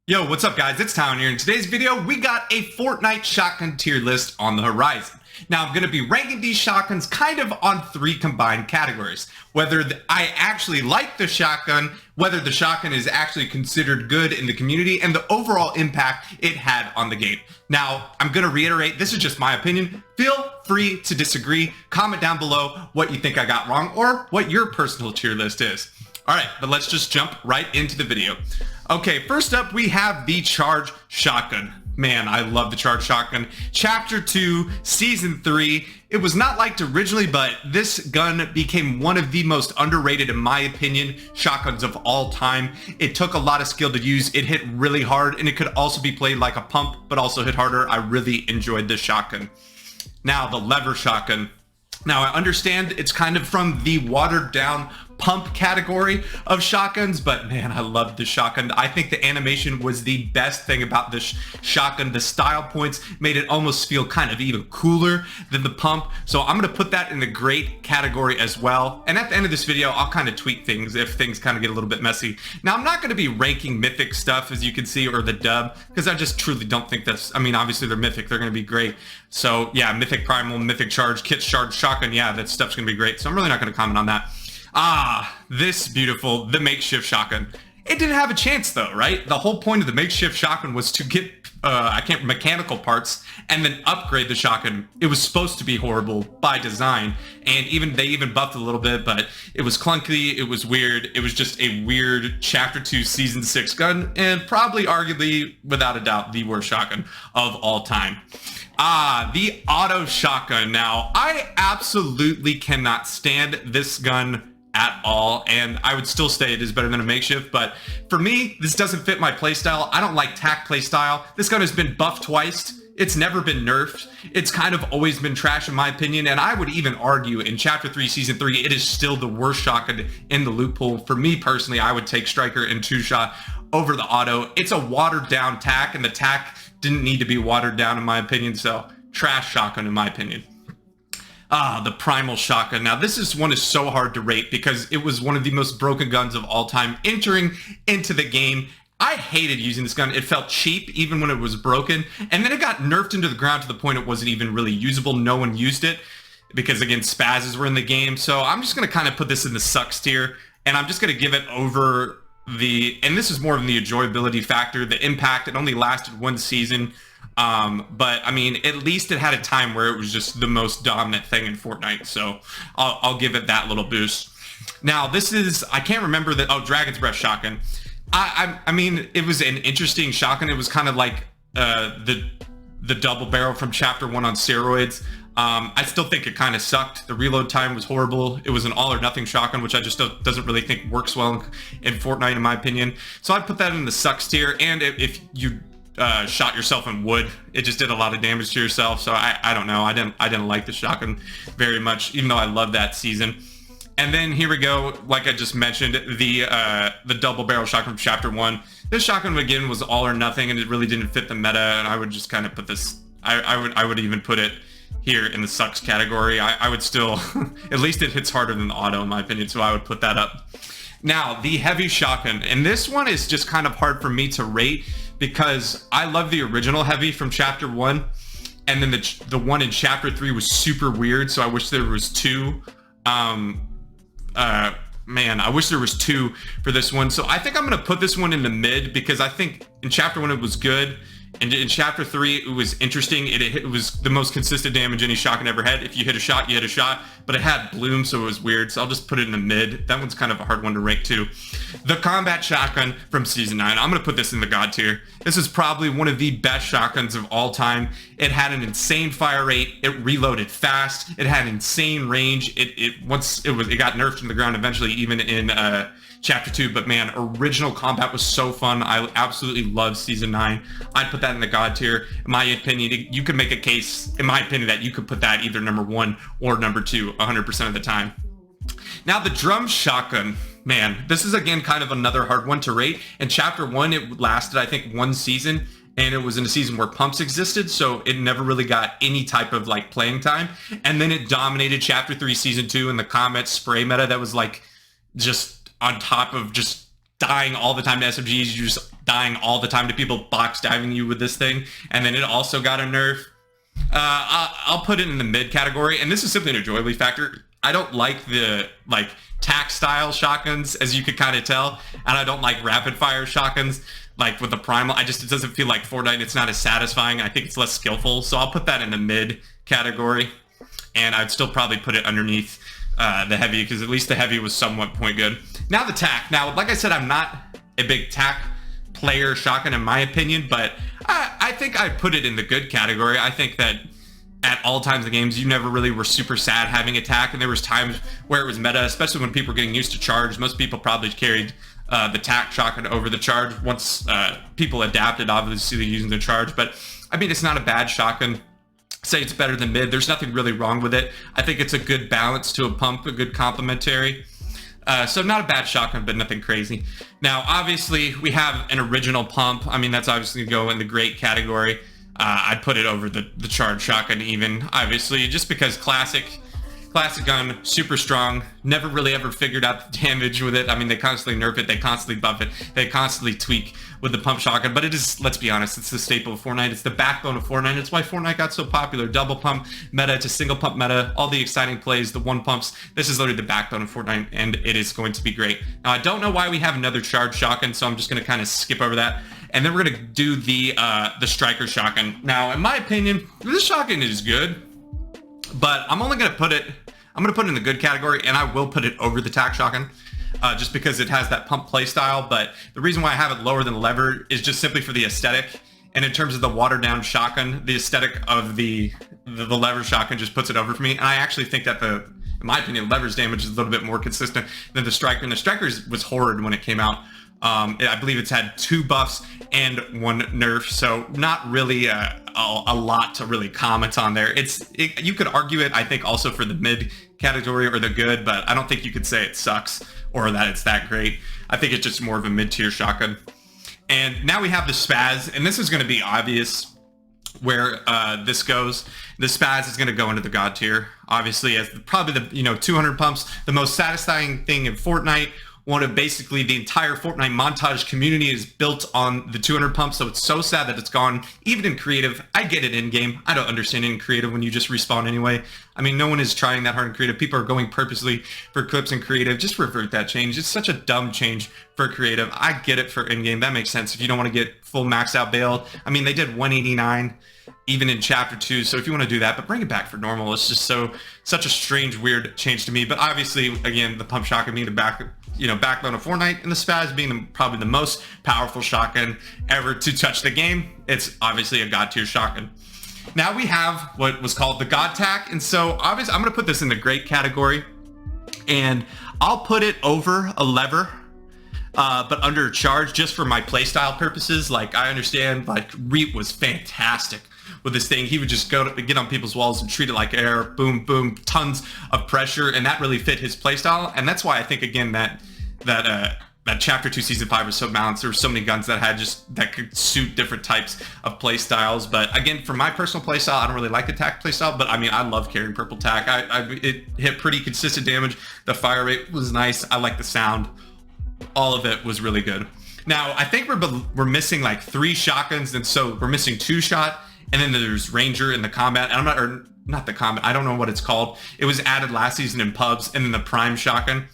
Yo, what's up guys? It's Town here. In today's video, we got a Fortnite shotgun tier list on the horizon. Now, I'm going to be ranking these shotguns kind of on three combined categories. Whether I actually like the shotgun, whether the shotgun is actually considered good in the community, and the overall impact it had on the game. Now, I'm going to reiterate, this is just my opinion. Feel free to disagree. Comment down below what you think I got wrong or what your personal tier list is. All right, but let's just jump right into the video. Okay, first up, we have the Charge Shotgun. Man, I love the Charge Shotgun. Chapter 2, Season 3. It was not liked originally, but this gun became one of the most underrated, in my opinion, shotguns of all time. It took a lot of skill to use. It hit really hard, and it could also be played like a pump, but also hit harder. I really enjoyed this shotgun. Now, the Lever Shotgun. Now, I understand it's kind of from the watered down pump category of shotguns, but man, I love this shotgun. I think the animation was the best thing about this shotgun. The style points made it almost feel kind of even cooler than the pump. So I'm going to put that in the great category as well. And at the end of this video, I'll kind of tweak things if things kind of get a little bit messy. Now, I'm not going to be ranking mythic stuff, as you can see, or the dub, because I just truly don't think that's, I mean, obviously they're mythic, they're going to be great. So yeah, mythic primal, mythic charge, kit charge shotgun, yeah, that stuff's going to be great. So I'm really not going to comment on that. This beautiful, the Makeshift Shotgun. It didn't have a chance though, right? The whole point of the Makeshift Shotgun was to get, mechanical parts and then upgrade the shotgun. It was supposed to be horrible by design, and they even buffed a little bit, but it was clunky, it was weird, it was just a weird Chapter 2 Season 6 gun, and probably arguably, without a doubt, the worst shotgun of all time. The Auto Shotgun. Now, I absolutely cannot stand this gun at all, and I would still say it is better than a Makeshift, but for me, this doesn't fit my playstyle. I don't like tac playstyle. This gun has been buffed twice. It's never been nerfed. It's kind of always been trash in my opinion, and I would even argue in Chapter 3, Season 3, it is still the worst shotgun in the loot pool. For me personally, I would take Striker and 2-shot over the Auto. It's a watered down tac, and the tac didn't need to be watered down in my opinion, so trash shotgun in my opinion. The Primal Shotgun. Now, this one is so hard to rate because it was one of the most broken guns of all time entering into the game. I hated using this gun. It felt cheap even when it was broken, and then it got nerfed into the ground to the point it wasn't even really usable. No one used it because, again, spazzes were in the game. So I'm just going to kind of put this in the sucks tier, and I'm just going to give it over and this is more of the enjoyability factor, the impact. It only lasted one season. But I mean, at least it had a time where it was just the most dominant thing in Fortnite. So I'll give it that little boost. Now this is, I can't remember Dragon's Breath Shotgun. I mean, it was an interesting shotgun. It was kind of like, the double barrel from Chapter 1 on steroids. I still think it kind of sucked. The reload time was horrible. It was an all or nothing shotgun, which I just doesn't really think works well in Fortnite, in my opinion. So I'd put that in the sucks tier. And if you shot yourself in wood, it just did a lot of damage to yourself. So I don't know. I didn't like the shotgun very much, even though I love that season. And then here we go, like I just mentioned, the double barrel shotgun from Chapter 1. This shotgun again was all or nothing, and it really didn't fit the meta. And I would just kind of put this. I would even put it here in the sucks category. I would still, at least it hits harder than the Auto in my opinion, so I would put that up. Now, the Heavy Shotgun, and this one is just kind of hard for me to rate because I love the original Heavy from Chapter 1, and then the one in Chapter 3 was super weird, so I wish there was two. Man, I wish there was two for this one. So I think I'm going to put this one in the mid because I think in Chapter 1 it was good. And in Chapter 3, it was interesting. It was the most consistent damage any shotgun ever had. If you hit a shot, you hit a shot. But it had bloom, so it was weird. So I'll just put it in the mid. That one's kind of a hard one to rank too. The Combat Shotgun from Season 9. I'm going to put this in the God tier. This is probably one of the best shotguns of all time. It had an insane fire rate. It reloaded fast. It had insane range. It got nerfed in the ground eventually, even in Chapter 2, but man, original combat was so fun. I absolutely love Season 9. I'd put that in the God tier. In my opinion, you could make a case, in my opinion, that you could put that either number 1 or number 2 100% of the time. Now, the Drum Shotgun. Man, this is again kind of another hard one to rate. In Chapter 1, it lasted, I think, one season, and it was in a season where pumps existed, so it never really got any type of like playing time. And then it dominated Chapter 3, Season 2, and the Comet spray meta that was like just on top of just dying all the time to SMGs, you're just dying all the time to people box diving you with this thing. And then it also got a nerf. I'll put it in the mid category, and this is simply an enjoyability factor. I don't like the tac style shotguns, as you could kind of tell, and I don't like rapid fire shotguns like with the primal. It doesn't feel like Fortnite. It's not as satisfying. I think it's less skillful, so I'll put that in the mid category, and I'd still probably put it underneath the heavy, because at least the heavy was somewhat point good. Now the tac. Now, like I said, I'm not a big tac player shotgun in my opinion, but I think I'd put it in the good category. I think that at all times in the games, you never really were super sad having attack, and there was times where it was meta, especially when people were getting used to charge. Most people probably carried the tac shotgun over the charge once people adapted, obviously, to using the charge. But I mean, it's not a bad shotgun. Say it's better than mid. There's nothing really wrong with it. I think it's a good balance to a pump, a good complementary. So not a bad shotgun, but nothing crazy. Now, obviously, we have an original pump. I mean, that's obviously going to go in the great category. I'd put it over the charged shotgun even, obviously, just because classic gun, super strong, never really ever figured out the damage with it. I mean, they constantly nerf it, they constantly buff it, they constantly tweak with the pump shotgun, but it is, let's be honest, it's the staple of Fortnite. It's the backbone of Fortnite. It's why Fortnite got so popular. Double pump meta to single pump meta, all the exciting plays, the one pumps. This is literally the backbone of Fortnite, and it is going to be great. Now, I don't know why we have another charged shotgun, so I'm just going to kind of skip over that. And then we're going to do the striker shotgun. Now, in my opinion, this shotgun is good, but I'm only going to put it in the good category, and I will put it over the tac shotgun, just because it has that pump play style. But the reason why I have it lower than lever is just simply for the aesthetic. And in terms of the watered down shotgun, the aesthetic of the lever shotgun just puts it over for me. And I actually think that in my opinion, lever's damage is a little bit more consistent than the striker. And the striker was horrid when it came out. I believe it's had 2 buffs and 1 nerf, so not really a lot to really comment on there. You could argue it, I think, also for the mid category or the good, but I don't think you could say it sucks or that it's that great. I think it's just more of a mid-tier shotgun. And now we have the spaz, and this is going to be obvious where this goes. The spaz is going to go into the god tier, obviously, as probably the 200 pumps, the most satisfying thing in Fortnite. One of basically the entire Fortnite montage community is built on the 200 pump, so it's so sad that it's gone. Even in creative, I get it in game. I don't understand it in creative when you just respawn anyway. I mean, no one is trying that hard in creative. People are going purposely for clips in creative. Just revert that change. It's such a dumb change for creative. I get it for in game. That makes sense if you don't want to get full maxed out bailed. I mean, they did 189 even in chapter 2, so if you want to do that, but bring it back for normal. It's just such a strange, weird change to me. But obviously, again, the pump shotgun being the backbone of Fortnite, and the spaz being probably the most powerful shotgun ever to touch the game. It's obviously a god tier shotgun. Now we have what was called the god tac, and so obviously I'm going to put this in the great category, and I'll put it over a lever, but under charge just for my playstyle purposes. Like, I understand, like, Reap was fantastic with this thing. He would just get on people's walls and treat it like air, boom, boom, tons of pressure, and that really fit his playstyle. And that's why I think, again, that chapter 2 season 5 was so balanced. There were so many guns that could suit different types of playstyles. But again, for my personal playstyle, I don't really like the tac playstyle, but I mean, I love carrying purple tac. It hit pretty consistent damage. The fire rate was nice. I like the sound. All of it was really good. Now, I think we're missing like 3 shotguns, and so we're missing 2 shot. And then there's Ranger in the combat, and not the combat, I don't know what it's called. It was added last season in pubs, and then the Prime shotgun,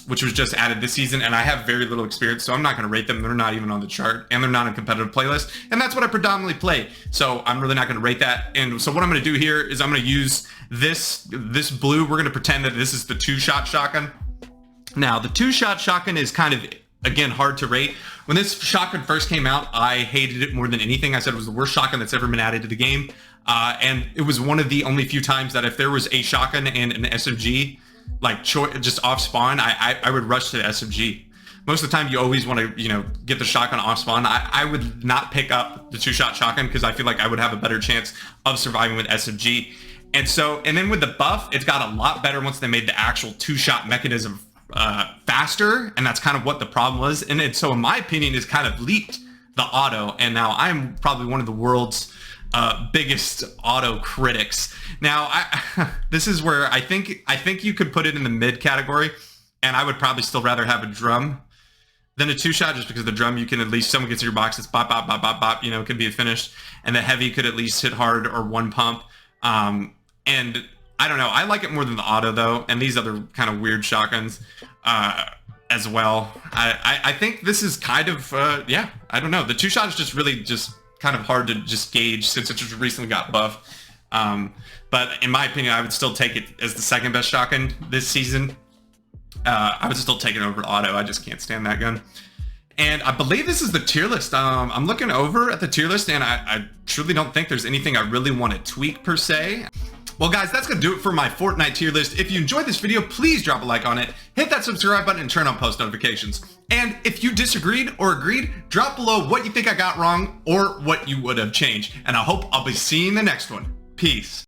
which was just added this season, and I have very little experience, so I'm not going to rate them. They're not even on the chart, and they're not in competitive playlist, and that's what I predominantly play, so I'm really not going to rate that. And so what I'm going to do here is I'm going to use this blue. We're going to pretend that this is the 2-shot shotgun. Now, the 2-shot shotgun is kind of, again, hard to rate. When this shotgun first came out, I hated it more than anything. I said it was the worst shotgun that's ever been added to the game. And it was one of the only few times that if there was a shotgun and an SMG, like just off spawn, I would rush to the SMG. Most of the time, you always want to, get the shotgun off spawn. I would not pick up the 2-shot shotgun because I feel like I would have a better chance of surviving with SMG. And then with the buff, it's got a lot better once they made the actual 2-shot mechanism faster, and that's kind of what the problem was. And so in my opinion, it's kind of leaked the auto, and now I'm probably one of the world's biggest auto critics. Now, this is where I think you could put it in the mid category, and I would probably still rather have a drum Then a 2-shot, just because the drum, you can at least, someone gets in your box, it's bop, bop, bop, bop, bop, you know, could be finished. And the heavy could at least hit hard, or 1 pump. And I don't know, I like it more than the auto though, and these other kind of weird shotguns as well. I think this is kind of, yeah, I don't know. The 2-shot is just really just kind of hard to just gauge since it just recently got buffed. But in my opinion, I would still take it as the second best shotgun this season. I would still take it over auto. I just can't stand that gun. And I believe this is the tier list. I'm looking over at the tier list, and I truly don't think there's anything I really want to tweak per se. Well, guys, that's going to do it for my Fortnite tier list. If you enjoyed this video, please drop a like on it, hit that subscribe button, and turn on post notifications. And if you disagreed or agreed, drop below what you think I got wrong or what you would have changed. And I hope I'll be seeing the next one. Peace.